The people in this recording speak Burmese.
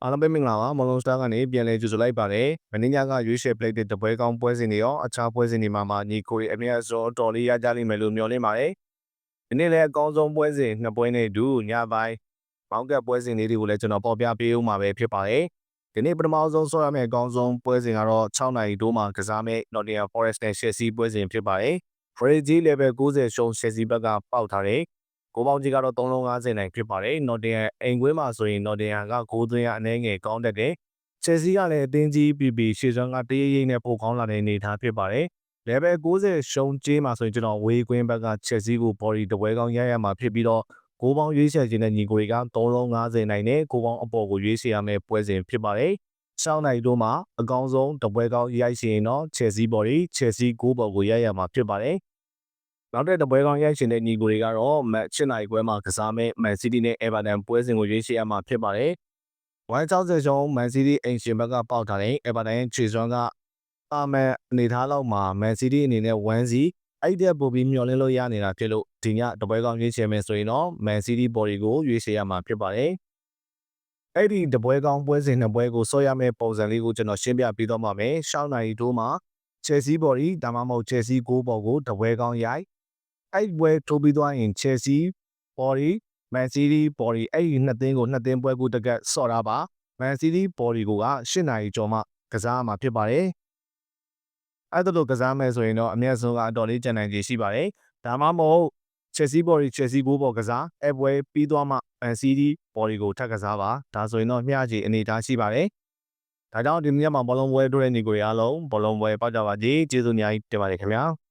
အားလုံးပဲမင်္ဂလာပါမော်လုံးစတာကနေပြန်လည်ကြိုဆိုလိုက်ပါတယ်မင်းညကရွေးချယ်ပလိုက်တဲ့တပွဲကောင်းပွဲစဉ်တွေရောအခြားပွဲစဉ်တွေမှာညီကိုရီအမြတ်စောတော်လေးရကြလိမ့်မယ်လို့မျှော်လင့်ပါတယ်ဒီနေ့လည်းအကောင်းဆုံးပွဲစဉ်နှစ်ပွဲနဲ့အတူညပိုင်းမောင်းကပ်ပွဲစဉ်လေးတွေကိုလည်းကျွန်တော်ပေါ်ပြပေးဦးမှာပဲဖြစ်ပါတယ်ဒီနေ့ပထမဆုံးဆောရမယ့်အကောင်းဆုံးပွဲစဉ်ကတော့6နာရီတိုးမှာကစားမယ့် Nottingham Forest နဲ့ Chelsea ပွဲစဉ်ဖြစ်ပါတယ် Free level 90ရှုံး Chelsea ဘက်ကပေါက်ထားတယ်ကိုပေါင်းကြီးကတော့350နိုင်ဖြစ်ပါတယ်။ Nottingham အိမ်ကွင်းမှာဆိုရင် Nottingham ကဂိုးသွင်းရအနည်းငယ်ကောင်းတတ်တယ်။ Chelsea ကလည်းအသင်းကြီးပြီးရှေ့စွမ်းကတရိပ်ရိပ်နဲ့ပိုကောင်းလာတဲ့အနေအထားဖြစ်ပါတယ်။ level 90ရှုံးကြေးမှာဆိုရင်ကျွန်တော်ဝေးကွင်းဘက်က Chelsea ကို body တပွဲကောင်းရရမှာဖြစ်ပြီးတော့ဂိုးပေါင်းရွေးချယ်ခြင်းနဲ့ညီကိုတွေက350နိုင်နဲ့ဂိုးပေါင်းအပေါ်ကိုရွေးချယ်ရမယ့်ပွဲစဉ်ဖြစ်ပါတယ်။6နိုင်တို့မှာအကောင်းဆုံးတပွဲကောင်းရိုက်ရှင်တော့ Chelsea body Chelsea ဂိုးပေါ်ကိုရရမှာဖြစ်ပါတယ်။နောက်တဲ့တပွဲကောင်းရိုက်ရှင်တဲ့ညီကိုတွေကတော့မတ်8နိုင်ပွဲမှာကစားမဲ့ Man City နဲ့ Everton ပွဲစဉ်ကိုရွေးချယ်ရမှာဖြစ်ပါတယ်။160ရှုံး Man City အိမ်ရှင်ဘက်ကပေါက်ထားတဲ့ Everton ရဲ့ခြေစွမ်းကတာမန်အနေထားလောက်မှာ Man City အနေနဲ့1-0အဲ့တဲ့ပိုပြီးမျှော်လင့်လို့ရနေတာဖြစ်လို့ဒီညတပွဲကောင်းရွေးချယ်မယ်ဆိုရင်တော့ Man City body ကိုရွေးချယ်ရမှာဖြစ်ပါတယ်။အဲ့ဒီတပွဲကောင်းပွဲစဉ်နှစ်ပွဲကိုဆော့ရမယ့်ပုံစံလေးကိုကျွန်တော်ရှင်းပြပေးတော့မှာမယ်။6နိုင်တိုးမှာ Chelsea body ဒါမှမဟုတ် Chelsea ဂိုးပေါ်ကိုတပွဲကောင်းရိုက်အဲ့ပွဲထိုးပြီးသွားရင် Chelsea body Man City body အဲ့ဒီနှစ်သင်းကိုနှစ်သင်းပွဲကူတကက်ဆော့တာပါ Man City body ကို8နာရီကျော်မှကစားရမှာဖြစ်ပါတယ်အဲ့ဒါလိုကစားမယ်ဆိုရင်တော့အမြတ်ဆုံးကအတော်လေးကြံနိုင်ခြေရှိပါတယ်ဒါမှမဟုတ် Chelsea body Chelsea ဂိုးပေါ်ကစားအဲ့ပွဲပြီးသွားမှ Man City body ကိုထပ်ကစားပါဒါဆိုရင်တော့မျှခြေအနေအထားရှိပါတယ်ဒါကြောင့်ဒီနေ့မှာဘောလုံးပွဲထိုးတဲ့ညီကိုတွေအားလုံးဘောလုံးပွဲပေါက်ကြပါစေကျေးဇူးအများကြီးတင်ပါတယ်ခင်ဗျာ